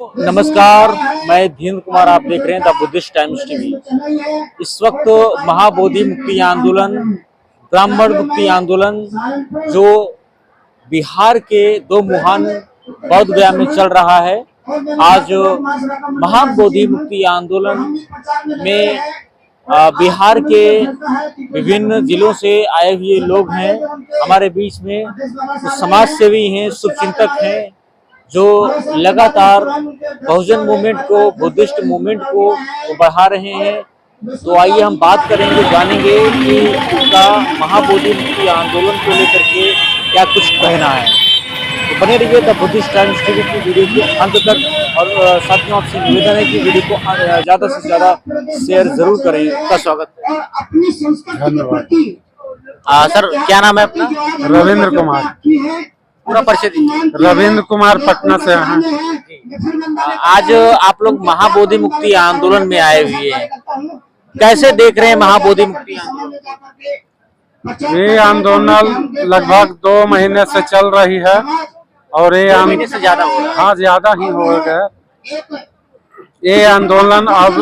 नमस्कार, मैं धीरेन्द्र कुमार, आप देख रहे हैं द बुद्धिस्ट टाइम्स टीवी। इस वक्त महाबोधि मुक्ति आंदोलन, ब्राह्मण मुक्ति आंदोलन जो बिहार के दो महान बौद्ध गया में चल रहा है। आज महाबोधि मुक्ति आंदोलन में बिहार के विभिन्न जिलों से आए हुए लोग हैं। हमारे बीच में कुछ समाज सेवी हैं, शुभचिंतक हैं, जो लगातार बहुजन मूवमेंट को, बुद्धिस्ट मूवमेंट को बढ़ा रहे हैं। तो आइए हम बात करेंगे, जानेंगे कि उनका महाबोधि मुक्ति आंदोलन को लेकर के क्या कुछ कहना है। तो बने रहिए द बुद्धिस्ट टाइम्स टीवी की वीडियो के अंत तक। और साथियों, आपसे निवेदन है कि वीडियो को ज़्यादा से ज़्यादा शेयर जरूर करें। का स्वागत है। धन्यवाद। सर, क्या नाम है अपना? रविंद्र कुमार। पूरा परिचय दीजिए। रविंद्र कुमार, पटना से हैं। आज आप लोग महाबोधि मुक्ति आंदोलन में आए हुए हैं, कैसे देख रहे हैं महाबोधि मुक्ति आंदोलन? ये आंदोलन लगभग 2 महीने से चल रही है और ये 2 महीने से ज्यादा हो रहा है। हाँ, ज्यादा ही हो गया। ये आंदोलन अब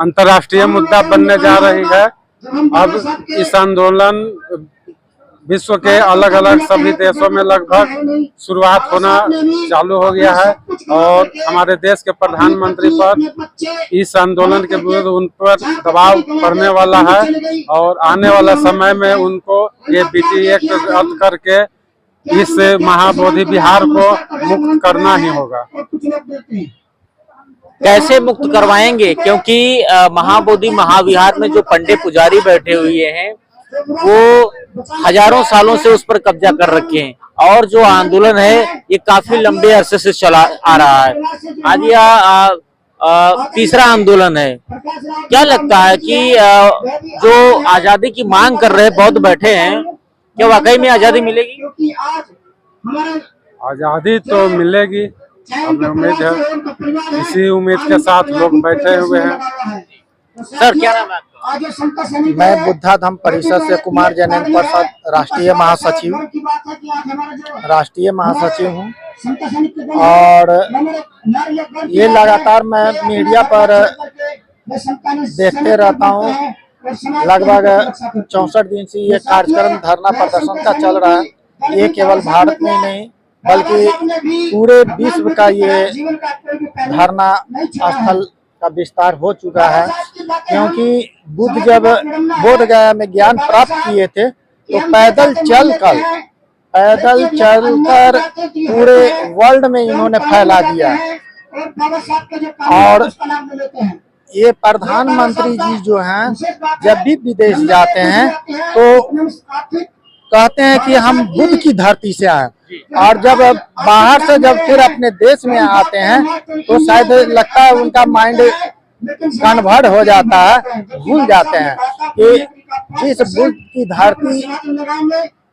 अंतर्राष्ट्रीय मुद्दा बनने जा रही है। अब इस आंदोलन विश्व के अलग अलग सभी देशों में लगभग शुरुआत होना चालू हो गया है और हमारे देश के प्रधानमंत्री पर इस आंदोलन के विरुद्ध उन पर दबाव पड़ने वाला है और आने वाला समय में उनको ये बीटी एक्ट रद्द करके इस महाबोधि बिहार को मुक्त करना ही होगा। कैसे मुक्त करवाएंगे? क्योंकि महाबोधि महाविहार में जो पंडित पुजारी बैठे हुए हैं वो हजारों सालों से उस पर कब्जा कर रखे हैं और जो आंदोलन है ये काफी लंबे अरसे से चला आ रहा है। आज यह तीसरा आंदोलन है। क्या लगता है कि जो आजादी की मांग कर रहे बौद्ध बैठे हैं, क्या वाकई में आजादी मिलेगी? आजादी तो मिलेगी, हमें उम्मीद है। इसी उम्मीद के साथ लोग बैठे हुए हैं। सर, क्या नाम है आपका? मैं बुद्धा धम्म परिषद से कुमार जैनेन्द्र प्रसाद राष्ट्रीय महासचिव हूँ और ये लगातार मैं मीडिया पर देखते रहता हूँ। लगभग 64 दिन से ये कार्यक्रम धरना प्रदर्शन का चल रहा है। ये केवल भारत में ही नहीं बल्कि पूरे विश्व का ये धरना स्थल का विस्तार हो चुका है। क्योंकि बुद्ध जब बोध गया में ज्ञान प्राप्त किए थे तो पैदल चलकर पूरे वर्ल्ड में इन्होंने फैला दिया। और ये प्रधानमंत्री जी जो हैं, जब भी विदेश जाते हैं तो कहते हैं कि हम बुद्ध की धरती से आए, और जब बाहर से जब फिर अपने देश में आते हैं तो शायद लगता है उनका माइंड कन्वर्ट हो जाता है, भूल जाते हैं कि जिस बुद्ध की धरती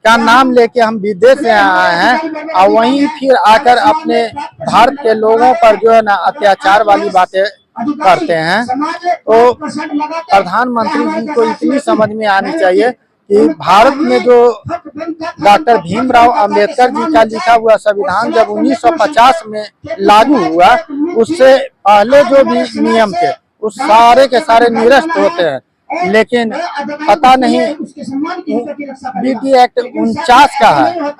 का नाम लेके हम विदेश से आए हैं और वहीं फिर आकर अपने भारत के लोगों पर जो है ना अत्याचार वाली बातें करते हैं। तो प्रधानमंत्री जी को इतनी समझ में आनी चाहिए कि भारत में जो डॉक्टर भीमराव अंबेडकर जी का लिखा हुआ संविधान जब 1950 में लागू हुआ, उससे पहले जो भी नियम थे उस सारे के सारे निरस्त होते हैं। लेकिन पता नहीं बीटी एक्ट 49 का है,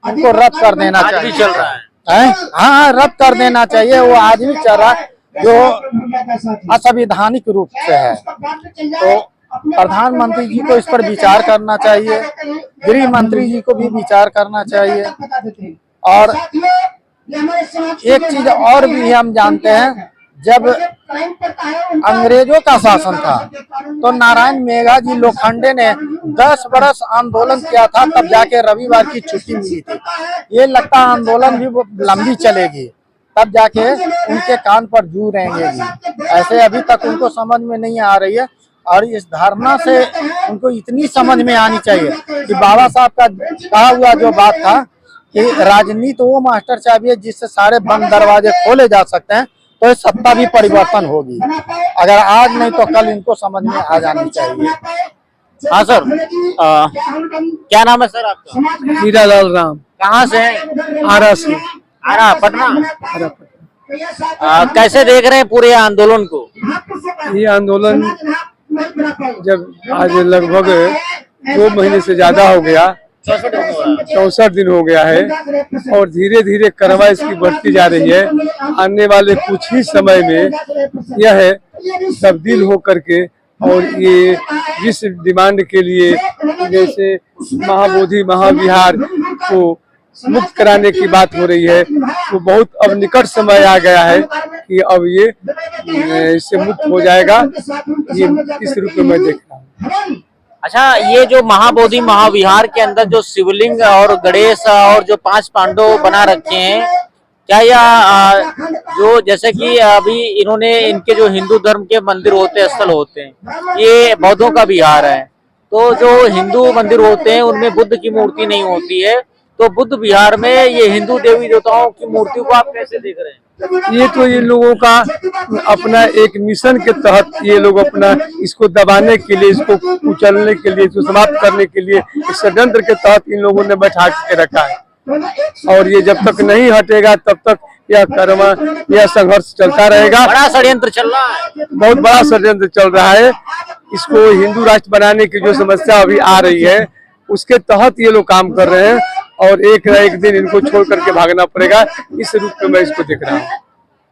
उनको रद्द कर देना चाहिए। चल रहा है। हाँ, रद्द कर देना चाहिए। वो आज भी चल रहा है जो असंवैधानिक रूप से है। तो प्रधानमंत्री जी को इस पर विचार करना चाहिए, गृह मंत्री जी को भी विचार करना चाहिए। और एक चीज और भी हम जानते हैं, जब अंग्रेजों का शासन था तो नारायण मेघा जी लोखंडे ने 10 बरस आंदोलन किया था, तब जाके रविवार की छुट्टी मिली थी। ये लगता आंदोलन भी लंबी चलेगी, तब जाके उनके कान पर जू रहेंगे। ऐसे अभी तक उनको समझ में नहीं आ रही है। और इस धरना से उनको इतनी समझ में आनी चाहिए कि बाबा साहब का कहा हुआ जो बात था कि राजनीति वो मास्टर चाबी है जिससे सारे बंद दरवाजे खोले जा सकते हैं, तो सत्ता भी परिवर्तन होगी। अगर आज नहीं तो कल इनको समझ में आ जानी चाहिए। हाँ सर, क्या नाम है सर आपका? हीरालाल राम। कहाँ से हैं? आरा से। आरा, पटना। कैसे देख रहे हैं पूरे आंदोलन को? ये आंदोलन जब आज लगभग 2 महीने से ज्यादा हो गया, 64 दिन हो गया है और धीरे धीरे कार्रवाई इसकी बढ़ती जा रही है। आने वाले कुछ ही समय में यह तब्दील हो करके और ये जिस डिमांड के लिए जैसे महाबोधि महाविहार को मुक्त कराने की बात हो रही है, तो बहुत अब निकट समय आ गया है कि अब ये इससे मुक्त हो जाएगा। ये इस रूप में मैं देख रहा हूँ। अच्छा, ये जो महाबोधि महाविहार के अंदर जो शिवलिंग और गणेश और जो 5 पांडव बना रखे हैं, क्या यह जो जैसे कि अभी इन्होंने इनके जो हिंदू धर्म के मंदिर होते हैं, स्थल होते हैं, ये बौद्धों का विहार है, तो जो हिंदू मंदिर होते हैं उनमें बुद्ध की मूर्ति नहीं होती है, तो बुद्ध विहार में ये हिंदू देवी देवताओं की मूर्ति को आप कैसे देख रहे हैं? ये तो ये लोगों का अपना एक मिशन के तहत ये लोग अपना इसको दबाने के लिए, इसको कुचलने के लिए, इसको समाप्त करने के लिए इस षड्यंत्र के तहत इन लोगों ने बैठा के रखा है। और ये जब तक नहीं हटेगा तब तक यह संघर्ष चलता रहेगा। बड़ा षड्यंत्र चल रहा है, बहुत बड़ा षड्यंत्र चल रहा है। इसको हिंदू राष्ट्र बनाने की जो समस्या अभी आ रही है उसके तहत ये लोग काम कर रहे हैं और एक न एक दिन इनको छोड़ करके भागना पड़ेगा। इस रूप में मैं इसको देख रहा हूँ।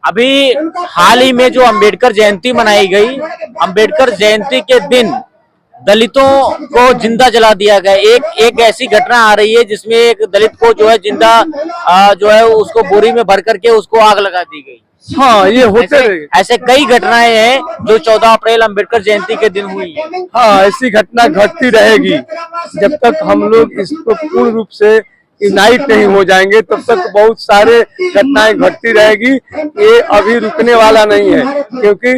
अभी हाल ही में जो अंबेडकर जयंती मनाई गई, अंबेडकर जयंती के दिन दलितों को जिंदा जला दिया गया। एक ऐसी घटना आ रही है जिसमें एक दलित को जो है जिंदा जो है उसको बोरी में भर करके उसको आग लगा दी गई। हाँ, ये होते ऐसे कई घटनाएं हैं जो 14 अप्रैल अंबेडकर जयंती के दिन हुई है। हाँ, ऐसी घटना घटती रहेगी जब तक हम लोग इसको पूर्ण रूप से यूनाइट नहीं हो जाएंगे, तब तक बहुत सारे घटनाएं घटती रहेगी। ये अभी रुकने वाला नहीं है, क्योंकि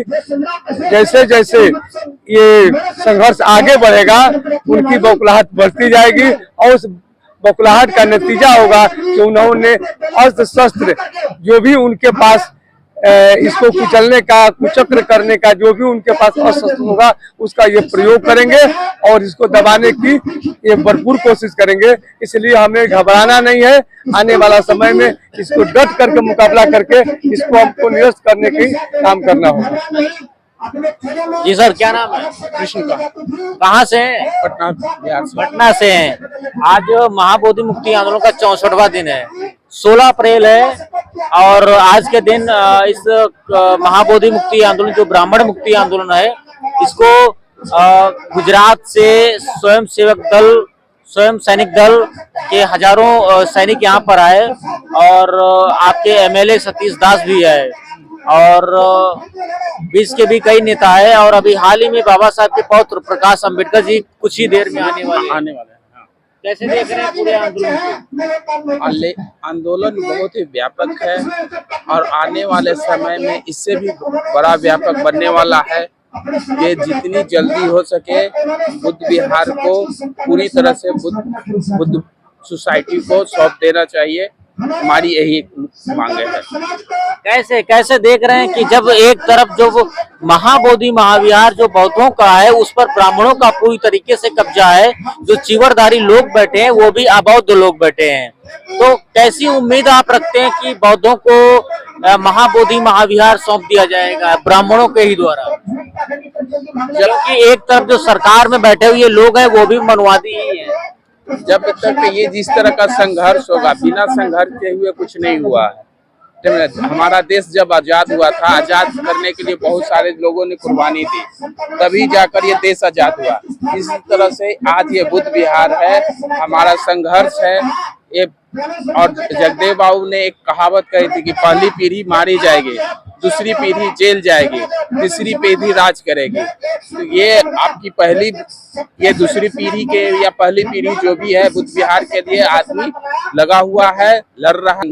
जैसे जैसे ये संघर्ष आगे बढ़ेगा उनकी बौखलाहट बढ़ती जाएगी और उस बौखलाहट का नतीजा होगा कि उन्होंने अस्त्र शस्त्र जो भी उनके पास इसको कुचलने का, कुचक्र करने का जो भी उनके पास अस्त्र होगा उसका ये प्रयोग करेंगे और इसको दबाने की ये भरपूर कोशिश करेंगे। इसलिए हमें घबराना नहीं है। आने वाला समय में इसको डट करके मुकाबला करके इसको हमको निरस्त करने की काम करना होगा। जी सर, क्या नाम है? कृष्णकांत। कहाँ से हैं? पटना, बिहार से। पटना से हैं। आज महाबोधि मुक्ति आंदोलन का 64वां दिन है, 16 अप्रैल है और आज के दिन इस महाबोधि मुक्ति आंदोलन जो ब्राह्मण मुक्ति आंदोलन है, इसको गुजरात से स्वयं सेवक दल, स्वयं सैनिक दल के हजारों सैनिक यहाँ पर आए और आपके MLA सतीश दास भी है और बीच के भी कई नेता है और अभी हाल ही में बाबा साहब के पौत्र प्रकाश अंबेडकर जी कुछ ही देर में आने वाले हैं। कैसे देख रहे हैं पूरे आंदोलन? आंदोलन बहुत ही व्यापक है और आने वाले समय में इससे भी बड़ा व्यापक बनने वाला है। ये जितनी जल्दी हो सके बुद्ध विहार को पूरी तरह से बुद्ध सोसाइटी को सौंप देना चाहिए, हमारी यही मांगे है। कैसे देख रहे हैं कि जब एक तरफ जो महाबोधि महाविहार जो बौद्धों का है उस पर ब्राह्मणों का पूरी तरीके से कब्जा है, जो चीवरधारी लोग बैठे हैं वो भी अबौद्ध लोग बैठे हैं, तो कैसी उम्मीद आप रखते हैं कि बौद्धों को महाबोधि महाविहार सौंप दिया जाएगा ब्राह्मणों के ही द्वारा? जबकि एक तरफ जो सरकार में बैठे हुए लोग हैं वो भी मनवादी ही है। जब तक ये जिस तरह का संघर्ष होगा, बिना संघर्ष के हुए कुछ नहीं हुआ है। हमारा देश जब आजाद हुआ था, आजाद करने के लिए बहुत सारे लोगों ने कुर्बानी दी, तभी जाकर ये देश आजाद हुआ। इसी तरह से आज ये बुद्ध विहार है, हमारा संघर्ष है ये। और जगदेव बाबू ने एक कहावत कही थी कि पहली पीढ़ी मारी जाएगी, दूसरी पीढ़ी जेल जाएगी, तीसरी पीढ़ी राज करेगी। तो ये आपकी ये दूसरी पीढ़ी के या पहली पीढ़ी जो भी है बुद्ध विहार के लिए आदमी लगा हुआ है, लड़ रहा है।